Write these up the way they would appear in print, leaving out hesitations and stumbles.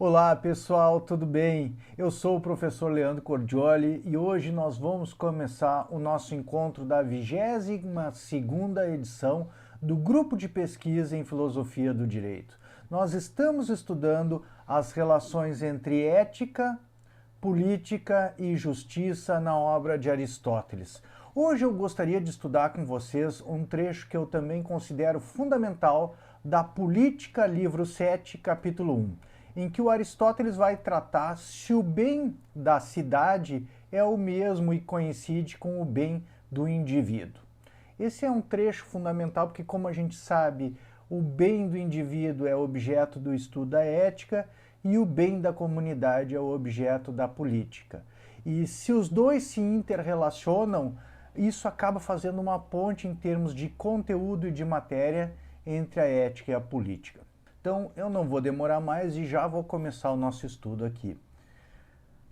Olá pessoal, tudo bem? Eu sou o professor Leandro Cordioli e hoje nós vamos começar o nosso encontro da 22ª edição do Grupo de Pesquisa em Filosofia do Direito. Nós estamos estudando as relações entre ética, política e justiça na obra de Aristóteles. Hoje eu gostaria de estudar com vocês um trecho que eu também considero fundamental da Política, livro 7, capítulo 1, em que o Aristóteles vai tratar se o bem da cidade é o mesmo e coincide com o bem do indivíduo. Esse é um trecho fundamental porque, como a gente sabe, o bem do indivíduo é objeto do estudo da ética e o bem da comunidade é o objeto da política. E se os dois se interrelacionam, isso acaba fazendo uma ponte em termos de conteúdo e de matéria entre a ética e a política. Então, eu não vou demorar mais e já vou começar o nosso estudo aqui.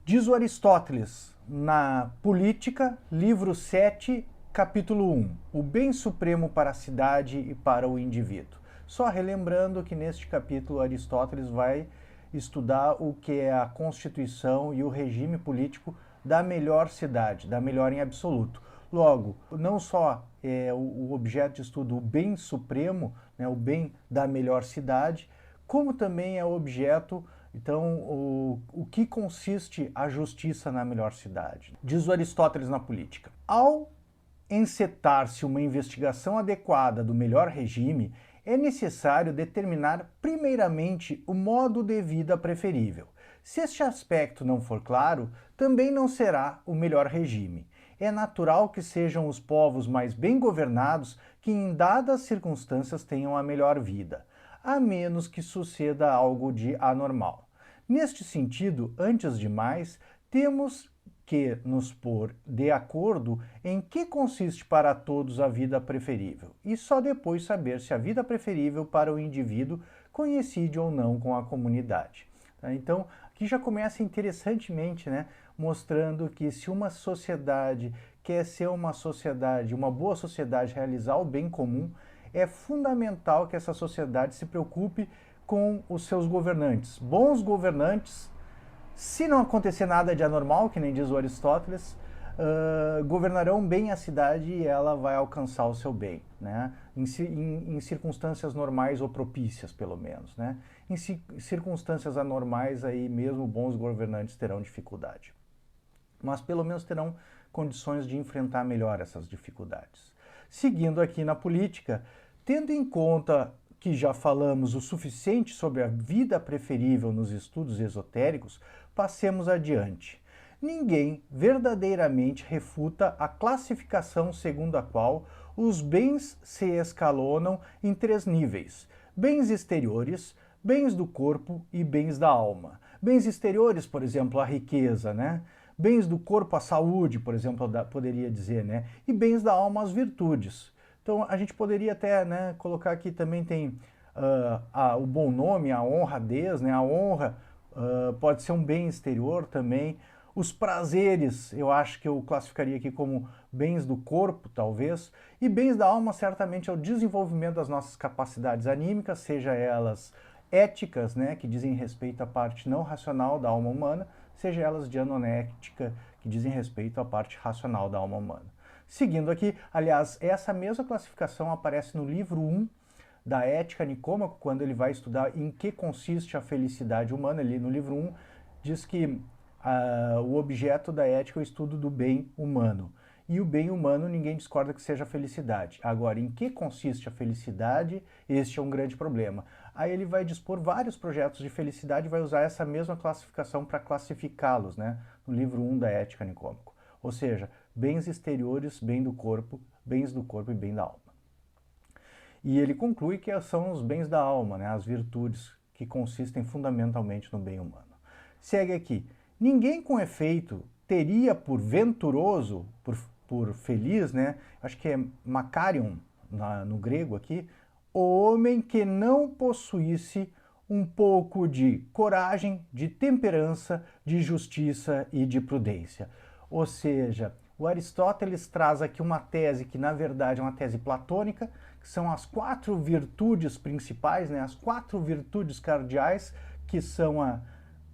Diz o Aristóteles, na Política, livro 7, capítulo 1, o bem supremo para a cidade e para o indivíduo. Só relembrando que neste capítulo Aristóteles vai estudar o que é a constituição e o regime político da melhor cidade, da melhor em absoluto. Logo, não só é o objeto de estudo o bem supremo, né, o bem da melhor cidade, como também é o objeto, então, o que consiste a justiça na melhor cidade. Diz o Aristóteles na Política. Ao encetar-se uma investigação adequada do melhor regime, é necessário determinar primeiramente o modo de vida preferível. Se este aspecto não for claro, também não será o melhor regime. É natural que sejam os povos mais bem governados que em dadas circunstâncias tenham a melhor vida, a menos que suceda algo de anormal. Neste sentido, antes de mais, temos que nos pôr de acordo em que consiste para todos a vida preferível, e só depois saber se a vida preferível para o indivíduo coincide ou não com a comunidade. Então, aqui já começa interessantemente, né, mostrando que se uma sociedade quer ser uma sociedade, uma boa sociedade, realizar o bem comum, é fundamental que essa sociedade se preocupe com os seus governantes. Bons governantes, se não acontecer nada de anormal, que nem diz o Aristóteles, governarão bem a cidade e ela vai alcançar o seu bem, né? Em circunstâncias normais ou propícias, pelo menos, né? Em circunstâncias anormais, aí mesmo bons governantes terão dificuldade. Mas pelo menos terão condições de enfrentar melhor essas dificuldades. Seguindo aqui na política, tendo em conta que já falamos o suficiente sobre a vida preferível nos estudos esotéricos, passemos adiante. Ninguém verdadeiramente refuta a classificação segundo a qual os bens se escalonam em 3 níveis: bens exteriores, bens do corpo e bens da alma. Bens exteriores, por exemplo, a riqueza, né? Bens do corpo, a saúde, por exemplo, poderia dizer, né? E bens da alma, as virtudes. Então, a gente poderia até, né, colocar aqui também tem o bom nome, a honradez, né? A honra pode ser um bem exterior também. Os prazeres, eu acho que eu classificaria aqui como bens do corpo, talvez. E bens da alma, certamente, é o desenvolvimento das nossas capacidades anímicas, seja elas éticas, né, que dizem respeito à parte não racional da alma humana, seja elas de anonética, que dizem respeito à parte racional da alma humana. Seguindo aqui, aliás, essa mesma classificação aparece no livro 1 da Ética Nicômaco, quando ele vai estudar em que consiste a felicidade humana. Ali no livro 1 diz que o objeto da ética é o estudo do bem humano. E o bem humano ninguém discorda que seja a felicidade. Agora, em que consiste a felicidade? Este é um grande problema. Aí ele vai dispor vários projetos de felicidade e vai usar essa mesma classificação para classificá-los, né, no livro 1 da Ética Nicômaco. Ou seja, bens exteriores, bens do corpo e bem da alma. E ele conclui que são os bens da alma, né, as virtudes que consistem fundamentalmente no bem humano. Segue aqui. Ninguém com efeito teria por venturoso, por feliz, né? Acho que é Makarion no grego aqui, o homem que não possuísse um pouco de coragem, de temperança, de justiça e de prudência. Ou seja, o Aristóteles traz aqui uma tese que, na verdade, é uma tese platônica, que são as 4 virtudes principais, né? As 4 virtudes cardeais, que são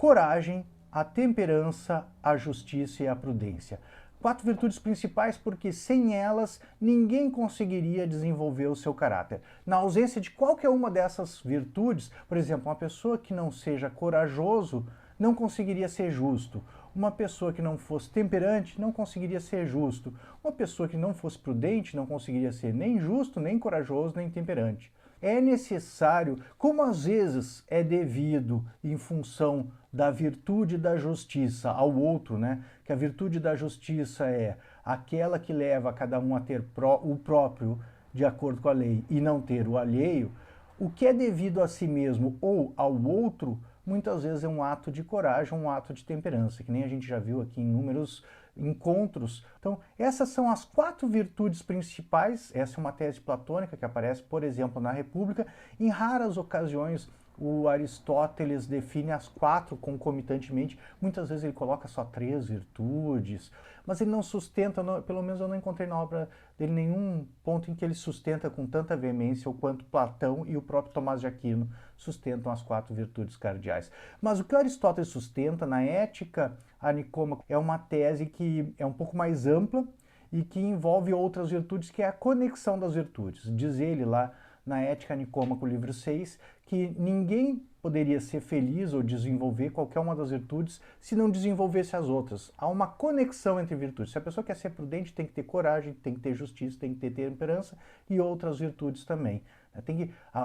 coragem, a temperança, a justiça e a prudência. 4 virtudes principais porque sem elas ninguém conseguiria desenvolver o seu caráter. Na ausência de qualquer uma dessas virtudes, por exemplo, uma pessoa que não seja corajoso não conseguiria ser justo. Uma pessoa que não fosse temperante não conseguiria ser justo. Uma pessoa que não fosse prudente não conseguiria ser nem justo, nem corajoso, nem temperante. É necessário, como às vezes é devido em função da virtude da justiça ao outro, né? Que a virtude da justiça é aquela que leva cada um a ter o próprio de acordo com a lei e não ter o alheio. O que é devido a si mesmo ou ao outro, muitas vezes é um ato de coragem, um ato de temperança, que nem a gente já viu aqui em inúmeros encontros. Então, essas são as 4 virtudes principais. Essa é uma tese platônica que aparece, por exemplo, na República. Em raras ocasiões, o Aristóteles define as 4 concomitantemente. Muitas vezes ele coloca só 3 virtudes, mas ele não sustenta, pelo menos eu não encontrei na obra dele nenhum ponto em que ele sustenta com tanta veemência o quanto Platão e o próprio Tomás de Aquino sustentam as 4 virtudes cardeais. Mas o que o Aristóteles sustenta na Ética a Nicômaco é uma tese que é um pouco mais ampla e que envolve outras virtudes, que é a conexão das virtudes. Diz ele lá na Ética Nicômaco, livro 6, que ninguém poderia ser feliz ou desenvolver qualquer uma das virtudes se não desenvolvesse as outras. Há uma conexão entre virtudes. Se a pessoa quer ser prudente, tem que ter coragem, tem que ter justiça, tem que ter temperança e outras virtudes também.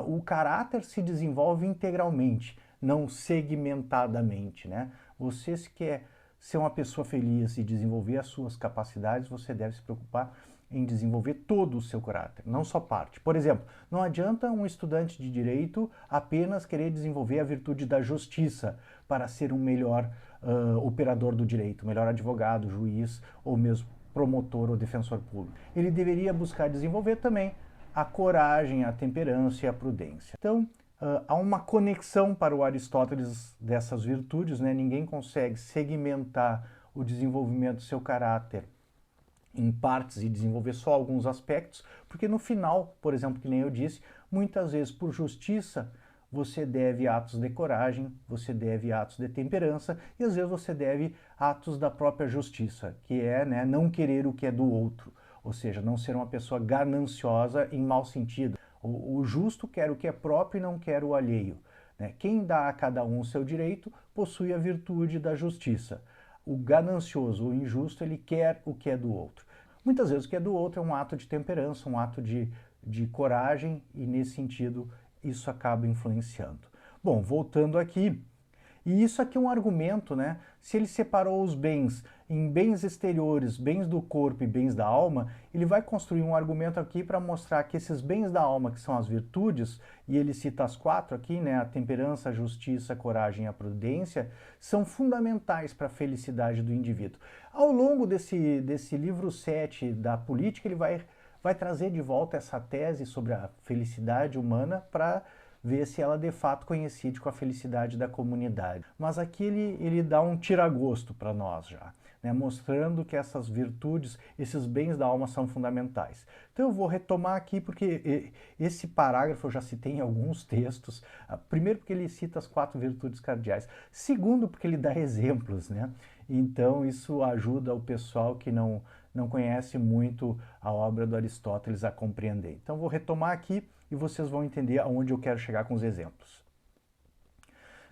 O caráter se desenvolve integralmente, não segmentadamente, né? Você, se quer ser uma pessoa feliz e desenvolver as suas capacidades, você deve se preocupar em desenvolver todo o seu caráter, não só parte. Por exemplo, não adianta um estudante de direito apenas querer desenvolver a virtude da justiça para ser um melhor operador do direito, melhor advogado, juiz ou mesmo promotor ou defensor público. Ele deveria buscar desenvolver também a coragem, a temperança e a prudência. Então, há uma conexão para o Aristóteles dessas virtudes, né? Ninguém consegue segmentar o desenvolvimento do seu caráter em partes e desenvolver só alguns aspectos, porque no final, por exemplo, que nem eu disse, muitas vezes por justiça você deve atos de coragem, você deve atos de temperança e às vezes você deve atos da própria justiça, que é, né, não querer o que é do outro, ou seja, não ser uma pessoa gananciosa em mau sentido. O justo quer o que é próprio e não quer o alheio. Né? Quem dá a cada um o seu direito possui a virtude da justiça. O ganancioso, o injusto, ele quer o que é do outro. Muitas vezes o que é do outro é um ato de temperança, um ato de coragem, e nesse sentido isso acaba influenciando. Bom, voltando aqui, e isso aqui é um argumento, né? Se ele separou os bens em bens exteriores, bens do corpo e bens da alma, ele vai construir um argumento aqui para mostrar que esses bens da alma, que são as virtudes, e ele cita as 4 aqui, né? A temperança, a justiça, a coragem e a prudência, são fundamentais para a felicidade do indivíduo. Ao longo desse livro 7 da política, ele vai trazer de volta essa tese sobre a felicidade humana para ver se ela de fato coincide com a felicidade da comunidade. Mas aqui ele dá um tiragosto para nós já, né, mostrando que essas virtudes, esses bens da alma são fundamentais. Então eu vou retomar aqui porque esse parágrafo eu já citei em alguns textos. Primeiro porque ele cita as 4 virtudes cardeais. Segundo porque ele dá exemplos, né? Então isso ajuda o pessoal que não conhece muito a obra do Aristóteles a compreender. Então vou retomar aqui e vocês vão entender aonde eu quero chegar com os exemplos.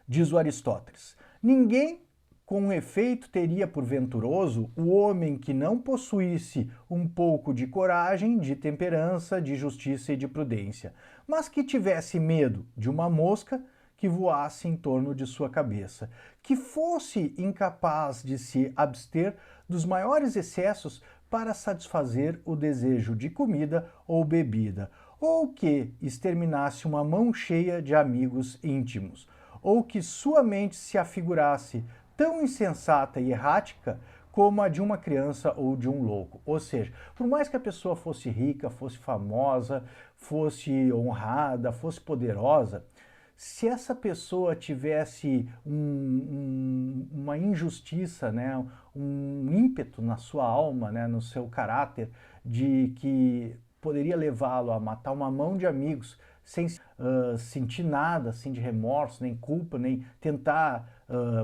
Diz o Aristóteles: ninguém com efeito teria por venturoso o homem que não possuísse um pouco de coragem, de temperança, de justiça e de prudência, mas que tivesse medo de uma mosca que voasse em torno de sua cabeça, que fosse incapaz de se abster dos maiores excessos para satisfazer o desejo de comida ou bebida, ou que exterminasse uma mão cheia de amigos íntimos, ou que sua mente se afigurasse tão insensata e errática como a de uma criança ou de um louco. Ou seja, por mais que a pessoa fosse rica, fosse famosa, fosse honrada, fosse poderosa, se essa pessoa tivesse uma injustiça, né, um ímpeto na sua alma, né, no seu caráter, de que poderia levá-lo a matar uma mão de amigos sem sentir nada assim de remorso, nem culpa, nem tentar,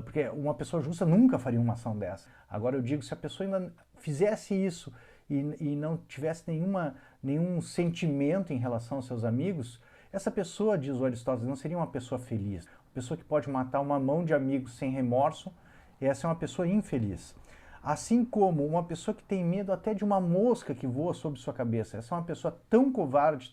porque uma pessoa justa nunca faria uma ação dessa. Agora eu digo, se a pessoa ainda fizesse isso e não tivesse nenhum sentimento em relação aos seus amigos, essa pessoa, diz o Aristóteles, não seria uma pessoa feliz. Uma pessoa que pode matar uma mão de amigos sem remorso, essa é uma pessoa infeliz. Assim como uma pessoa que tem medo até de uma mosca que voa sobre sua cabeça. Essa é uma pessoa tão covarde,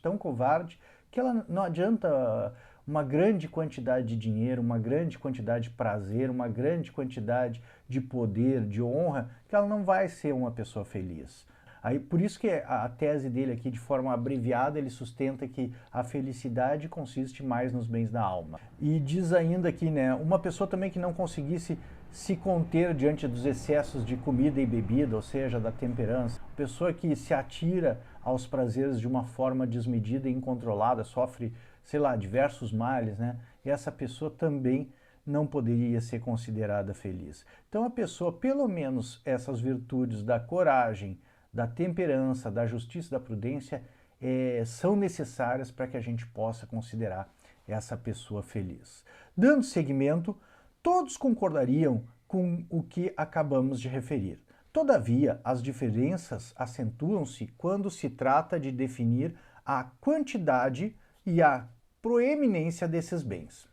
que ela não adianta uma grande quantidade de dinheiro, uma grande quantidade de prazer, uma grande quantidade de poder, de honra, que ela não vai ser uma pessoa feliz. Aí, por isso que a tese dele aqui, de forma abreviada, ele sustenta que a felicidade consiste mais nos bens da alma. E diz ainda aqui, né, uma pessoa também que não conseguisse se conter diante dos excessos de comida e bebida, ou seja, da temperança, pessoa que se atira aos prazeres de uma forma desmedida e incontrolada, sofre, sei lá, diversos males, né? E essa pessoa também não poderia ser considerada feliz. Então a pessoa, pelo menos essas virtudes da coragem, da temperança, da justiça, da prudência, são necessárias para que a gente possa considerar essa pessoa feliz. Dando seguimento, todos concordariam com o que acabamos de referir. Todavia, as diferenças acentuam-se quando se trata de definir a quantidade e a proeminência desses bens.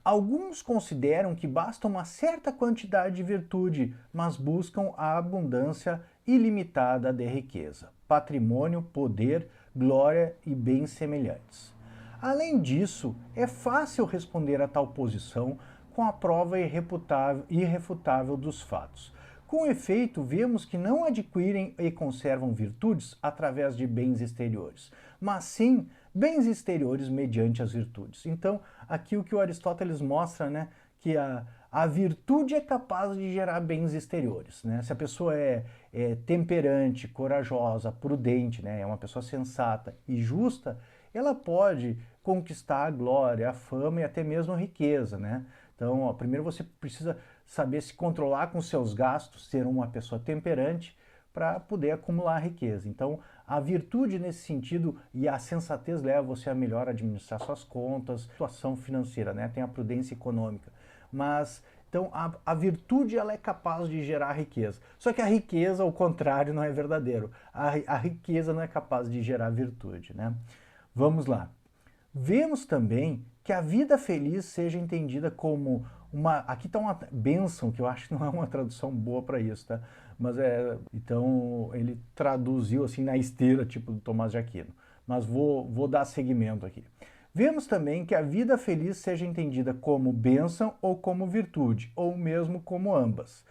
Alguns consideram que basta uma certa quantidade de virtude, mas buscam a abundância ilimitada de riqueza, patrimônio, poder, glória e bens semelhantes. Além disso, é fácil responder a tal posição com a prova irrefutável dos fatos. Com efeito, vemos que não adquirem e conservam virtudes através de bens exteriores, mas sim bens exteriores mediante as virtudes. Então, aqui o que o Aristóteles mostra, né, que a virtude é capaz de gerar bens exteriores. Né? Se a pessoa é temperante, corajosa, prudente, né, é uma pessoa sensata e justa, ela pode conquistar a glória, a fama e até mesmo a riqueza. Né? Então, ó, primeiro você precisa saber se controlar com seus gastos, ser uma pessoa temperante para poder acumular riqueza. Então, a virtude nesse sentido e a sensatez leva você a melhor administrar suas contas, situação financeira, né? Tem a prudência econômica. Mas, então, a virtude ela é capaz de gerar riqueza. Só que a riqueza, ao contrário, não é verdadeiro. A riqueza não é capaz de gerar virtude, né? Vamos lá. Vemos também que a vida feliz seja entendida como uma... Aqui está uma bênção, que eu acho que não é uma tradução boa para isso, tá? Mas então ele traduziu assim na esteira, tipo do Tomás de Aquino. Mas vou dar seguimento aqui. Vemos também que a vida feliz seja entendida como bênção ou como virtude, ou mesmo como ambas.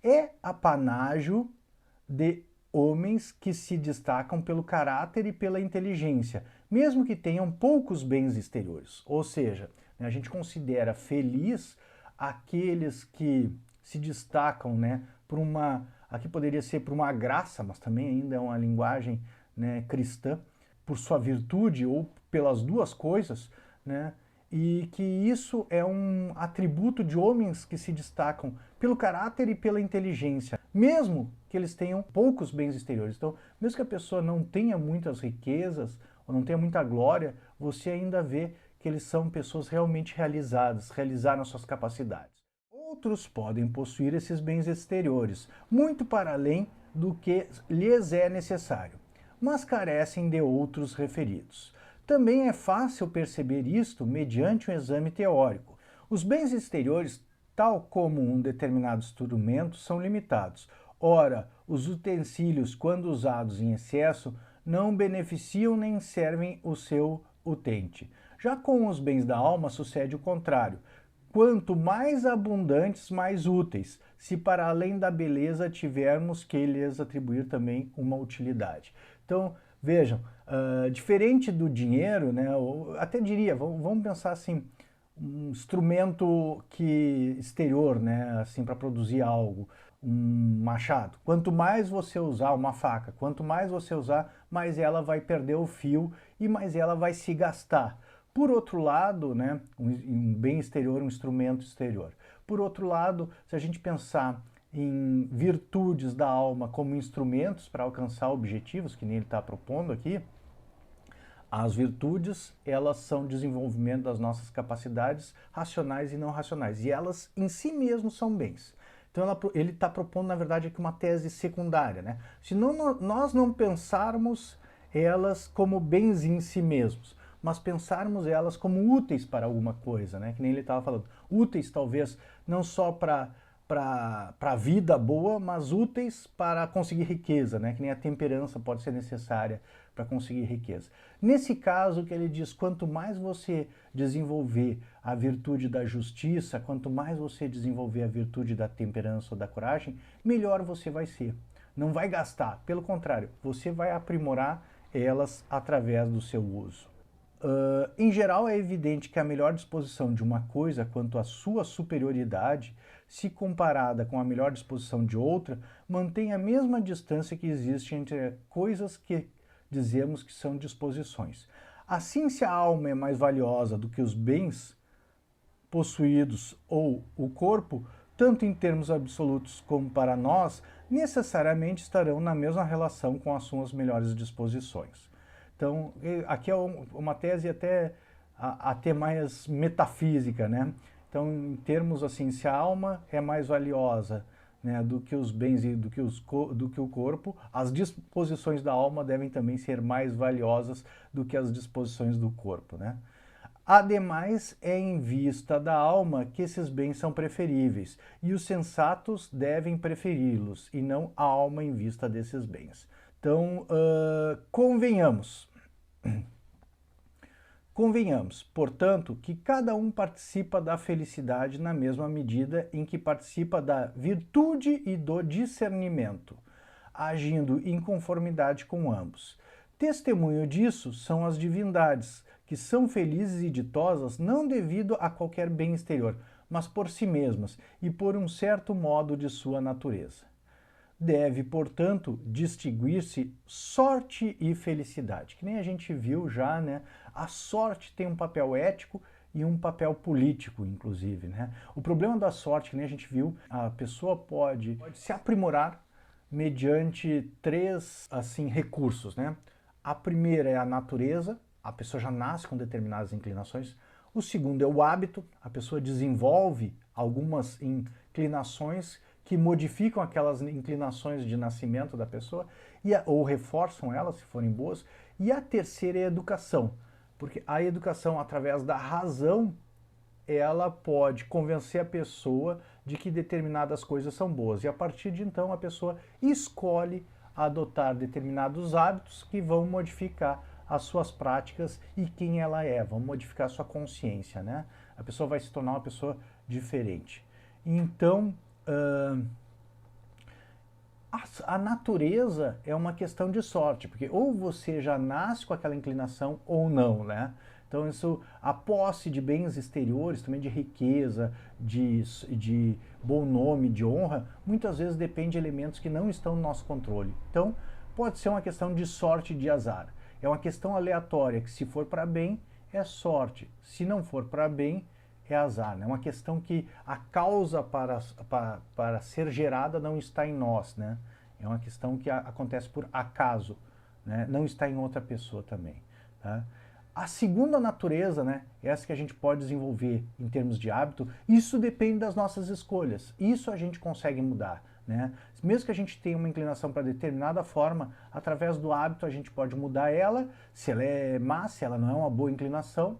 É apanágio de homens que se destacam pelo caráter e pela inteligência, mesmo que tenham poucos bens exteriores. Ou seja, a gente considera feliz aqueles que se destacam, né, por uma... Aqui poderia ser por uma graça, mas também ainda é uma linguagem, né, cristã, por sua virtude ou pelas duas coisas, né, e que isso é um atributo de homens que se destacam pelo caráter e pela inteligência, mesmo que eles tenham poucos bens exteriores. Então, mesmo que a pessoa não tenha muitas riquezas ou não tenha muita glória, você ainda vê que eles são pessoas realmente realizadas, realizaram suas capacidades. Outros podem possuir esses bens exteriores, muito para além do que lhes é necessário, mas carecem de outros referidos. Também é fácil perceber isto mediante um exame teórico. Os bens exteriores, tal como um determinado instrumento, são limitados. Ora, os utensílios, quando usados em excesso, não beneficiam nem servem o seu utente. Já com os bens da alma sucede o contrário. Quanto mais abundantes, mais úteis, se para além da beleza tivermos que lhes atribuir também uma utilidade. Então, vejam, diferente do dinheiro, né, até diria, vamos pensar assim, um instrumento exterior, né, assim, para produzir algo, um machado. Quanto mais você usar uma faca, quanto mais você usar, mais ela vai perder o fio e mais ela vai se gastar. Por outro lado, né, um bem exterior, um instrumento exterior. Por outro lado, se a gente pensar em virtudes da alma como instrumentos para alcançar objetivos, que nem ele está propondo aqui, As virtudes, elas são desenvolvimento das nossas capacidades racionais e não racionais, e elas em si mesmas são bens. Então ele está propondo, na verdade, aqui uma tese secundária, né? Se nós não pensarmos elas como bens em si mesmos, mas pensarmos elas como úteis para alguma coisa, né? Que nem ele estava falando. Úteis, talvez, não só para a vida boa, mas úteis para conseguir riqueza, né? Que nem a temperança pode ser necessária para conseguir riqueza. Nesse caso, que ele diz, quanto mais você desenvolver a virtude da justiça, quanto mais você desenvolver a virtude da temperança ou da coragem, melhor você vai ser. Não vai gastar, pelo contrário, você vai aprimorar elas através do seu uso. Em geral, é evidente que a melhor disposição de uma coisa quanto à sua superioridade, se comparada com a melhor disposição de outra, mantém a mesma distância que existe entre coisas que dizemos que são disposições. Assim, se a alma é mais valiosa do que os bens possuídos ou o corpo, tanto em termos absolutos como para nós, necessariamente estarão na mesma relação com as suas melhores disposições. Então, aqui é uma tese até mais metafísica, né? Então, em termos assim, se a alma é mais valiosa, né, do que os bens e do que o corpo, as disposições da alma devem também ser mais valiosas do que as disposições do corpo, né? Ademais, é em vista da alma que esses bens são preferíveis, e os sensatos devem preferi-los, e não a alma em vista desses bens. Então, convenhamos, portanto, que cada um participa da felicidade na mesma medida em que participa da virtude e do discernimento, agindo em conformidade com ambos. Testemunho disso são as divindades, que são felizes e ditosas não devido a qualquer bem exterior, mas por si mesmas e por um certo modo de sua natureza. Deve, portanto, distinguir-se sorte e felicidade, que nem a gente viu já, né? A sorte tem um papel ético e um papel político, inclusive, né? O problema da sorte, que nem a gente viu, a pessoa pode se aprimorar mediante três, assim, recursos, né? A primeira é a natureza, a pessoa já nasce com determinadas inclinações. O segundo é o hábito, a pessoa desenvolve algumas inclinações que modificam aquelas inclinações de nascimento da pessoa ou reforçam elas, se forem boas. E a terceira é a educação, porque a educação, através da razão, ela pode convencer a pessoa de que determinadas coisas são boas. E a partir de então a pessoa escolhe adotar determinados hábitos que vão modificar as suas práticas e quem ela é, vão modificar a sua consciência, né? A pessoa vai se tornar uma pessoa diferente. Então, a natureza é uma questão de sorte, porque ou você já nasce com aquela inclinação ou não, né? Então, a posse de bens exteriores, também de riqueza, de bom nome, de honra, muitas vezes depende de elementos que não estão no nosso controle. Então, pode ser uma questão de sorte e de azar. É uma questão aleatória, que se for para bem, é sorte. Se não for para bem, é azar. É uma questão que a causa para ser gerada não está em nós, né? É uma questão que acontece por acaso, né? Não está em outra pessoa também, tá? A segunda natureza, né, essa que a gente pode desenvolver em termos de hábito, isso depende das nossas escolhas. Isso a gente consegue mudar, né? Mesmo que a gente tenha uma inclinação para determinada forma, através do hábito a gente pode mudar ela, se ela é má, se ela não é uma boa inclinação.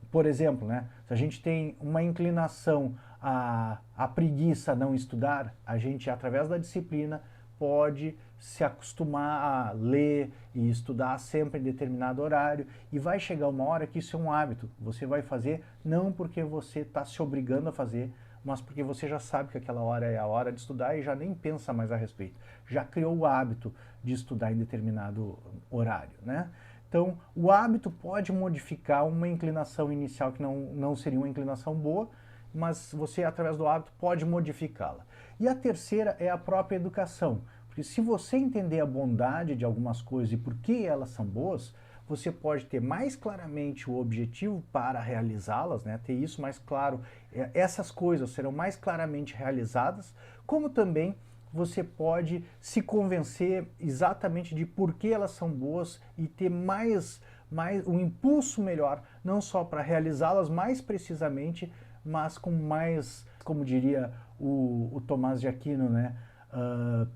Por exemplo, né, se a gente tem uma inclinação à preguiça a não estudar, a gente, através da disciplina, pode se acostumar a ler e estudar sempre em determinado horário, e vai chegar uma hora que isso é um hábito. Você vai fazer não porque você está se obrigando a fazer, mas porque você já sabe que aquela hora é a hora de estudar e já nem pensa mais a respeito. Já criou o hábito de estudar em determinado horário, né? Então, o hábito pode modificar uma inclinação inicial que não seria uma inclinação boa, mas você, através do hábito, pode modificá-la. E a terceira é a própria educação, porque se você entender a bondade de algumas coisas e por que elas são boas, você pode ter mais claramente o objetivo para realizá-las, né? Ter isso mais claro, essas coisas serão mais claramente realizadas, como também você pode se convencer exatamente de por que elas são boas e ter mais um impulso melhor, não só para realizá-las mais precisamente, mas com mais, como diria o Tomás de Aquino, né?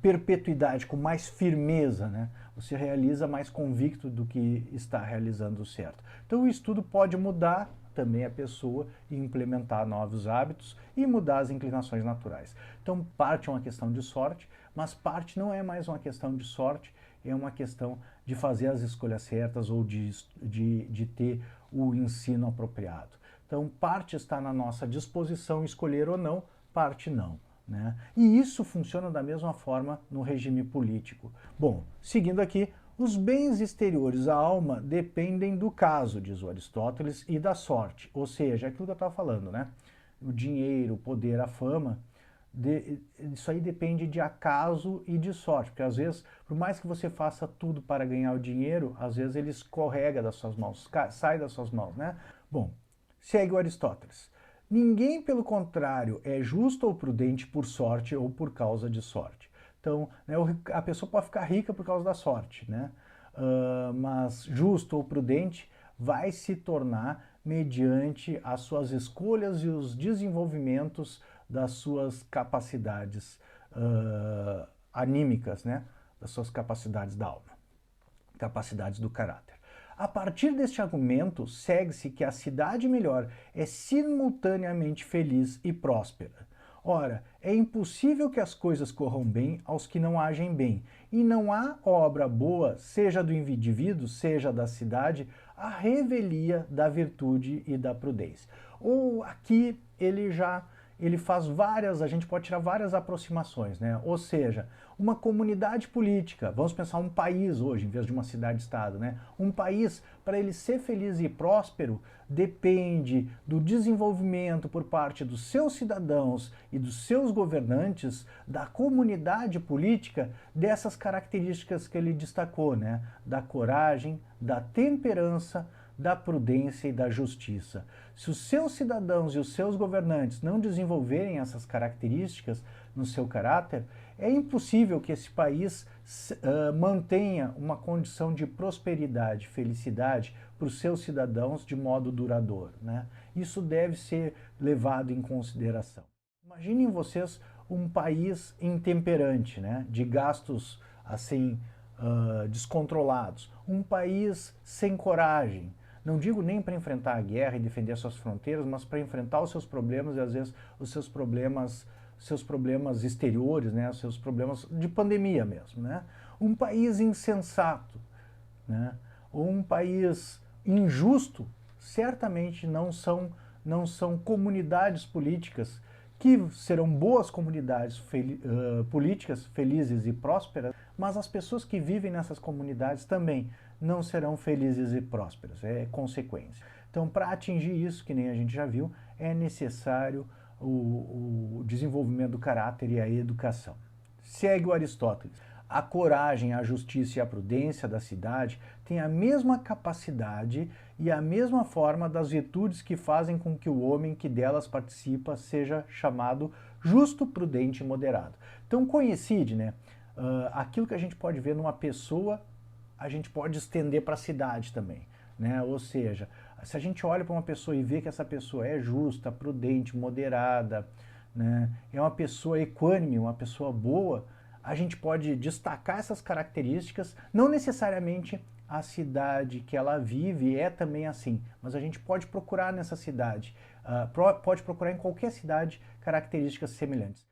Perpetuidade, com mais firmeza, né? Você realiza mais convicto do que está realizando certo. Então o estudo pode mudar também a pessoa e implementar novos hábitos e mudar as inclinações naturais. Então parte é uma questão de sorte, mas parte não é mais uma questão de sorte, é uma questão de fazer as escolhas certas ou de ter o ensino apropriado. Então parte está na nossa disposição escolher ou não, parte não. Né? E isso funciona da mesma forma no regime político. Bom, seguindo aqui, os bens exteriores à alma dependem do caso, diz o Aristóteles, e da sorte. Ou seja, aquilo que eu estava falando, né? O dinheiro, o poder, a fama, isso aí depende de acaso e de sorte. Porque às vezes, por mais que você faça tudo para ganhar o dinheiro, às vezes ele escorrega das suas mãos, sai das suas mãos, né? Bom, segue o Aristóteles. Ninguém, pelo contrário, é justo ou prudente por sorte ou por causa de sorte. Então, né, a pessoa pode ficar rica por causa da sorte, né? Mas justo ou prudente vai se tornar mediante as suas escolhas e os desenvolvimentos das suas capacidades anímicas, né? Das suas capacidades da alma, capacidades do caráter. A partir deste argumento, segue-se que a cidade melhor é simultaneamente feliz e próspera. Ora, é impossível que as coisas corram bem aos que não agem bem, e não há obra boa, seja do indivíduo, seja da cidade, a revelia da virtude e da prudência. Ou aqui ele faz várias, a gente pode tirar várias aproximações, né? Ou seja, uma comunidade política, vamos pensar um país hoje, em vez de uma cidade-estado, né? Um país, para ele ser feliz e próspero, depende do desenvolvimento por parte dos seus cidadãos e dos seus governantes, da comunidade política, dessas características que ele destacou, né? Da coragem, da temperança, da prudência e da justiça. Se os seus cidadãos e os seus governantes não desenvolverem essas características no seu caráter, é impossível que esse país mantenha uma condição de prosperidade, felicidade para os seus cidadãos de modo duradouro, né? Isso deve ser levado em consideração. Imaginem vocês um país intemperante, né? De gastos assim descontrolados, um país sem coragem. Não digo nem para enfrentar a guerra e defender suas fronteiras, mas para enfrentar os seus problemas e às vezes os seus problemas exteriores, né, os seus problemas de pandemia mesmo, né? Um país insensato, né? Ou um país injusto, certamente não são comunidades políticas que serão boas comunidades políticas, felizes e prósperas, mas as pessoas que vivem nessas comunidades também não serão felizes e prósperas, é consequência. Então, para atingir isso, que nem a gente já viu, é necessário o desenvolvimento do caráter e a educação. Segue o Aristóteles. A coragem, a justiça e a prudência da cidade têm a mesma capacidade e a mesma forma das virtudes que fazem com que o homem que delas participa seja chamado justo, prudente e moderado. Então coincide, né? Aquilo que a gente pode ver numa pessoa, a gente pode estender para a cidade também, né? Ou seja, se a gente olha para uma pessoa e vê que essa pessoa é justa, prudente, moderada, né? É uma pessoa equânime, uma pessoa boa, a gente pode destacar essas características, não necessariamente a cidade que ela vive é também assim, mas a gente pode procurar nessa cidade, pode procurar em qualquer cidade características semelhantes.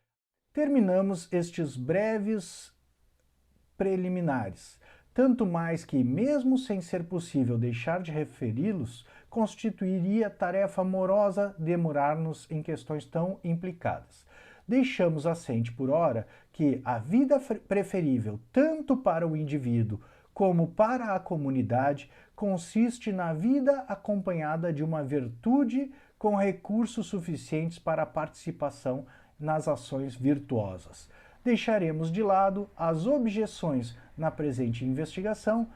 Terminamos estes breves preliminares, tanto mais que, mesmo sem ser possível deixar de referi-los, constituiria tarefa morosa demorar-nos em questões tão implicadas. Deixamos assente por ora que a vida preferível tanto para o indivíduo como para a comunidade consiste na vida acompanhada de uma virtude com recursos suficientes para a participação nas ações virtuosas. Deixaremos de lado as objeções na presente investigação,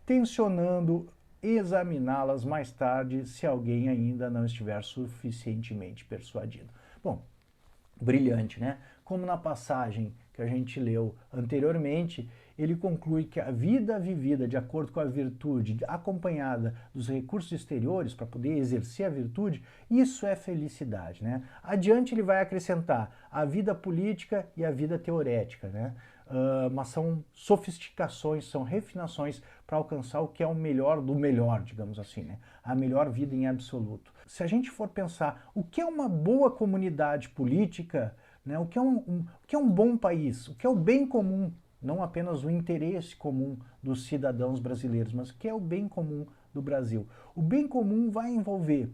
tencionando examiná-las mais tarde se alguém ainda não estiver suficientemente persuadido. Bom, brilhante, né? Como na passagem que a gente leu anteriormente, ele conclui que a vida vivida de acordo com a virtude, acompanhada dos recursos exteriores para poder exercer a virtude, isso é felicidade, né? Adiante ele vai acrescentar a vida política e a vida teorética, né? Mas são sofisticações, são refinações para alcançar o que é o melhor do melhor, digamos assim, né? A melhor vida em absoluto. Se a gente for pensar o que é uma boa comunidade política, né? O que é um bom país, o que é o bem comum, não apenas o interesse comum dos cidadãos brasileiros, mas o que é o bem comum do Brasil. O bem comum vai envolver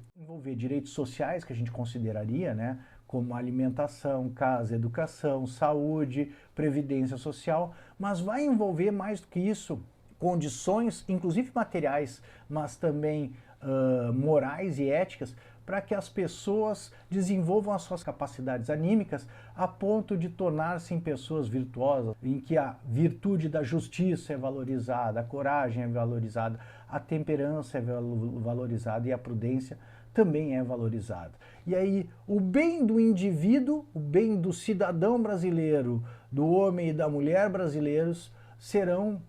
direitos sociais que a gente consideraria, né? Como alimentação, casa, educação, saúde, previdência social, mas vai envolver mais do que isso, condições, inclusive materiais, mas também morais e éticas, para que as pessoas desenvolvam as suas capacidades anímicas a ponto de tornar-se pessoas virtuosas, em que a virtude da justiça é valorizada, a coragem é valorizada, a temperança é valorizada e a prudência também é valorizada. E aí o bem do indivíduo, o bem do cidadão brasileiro, do homem e da mulher brasileiros serão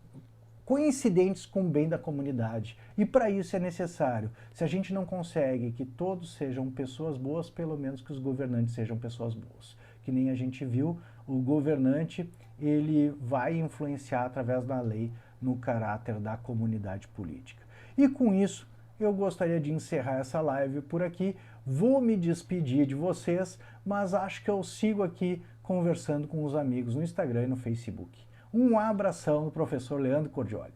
coincidentes com o bem da comunidade. E para isso é necessário, se a gente não consegue que todos sejam pessoas boas, pelo menos que os governantes sejam pessoas boas. Que nem a gente viu, o governante ele vai influenciar através da lei no caráter da comunidade política. E com isso, eu gostaria de encerrar essa live por aqui. Vou me despedir de vocês, mas acho que eu sigo aqui conversando com os amigos no Instagram e no Facebook. Um abração do professor Leandro Cordioli.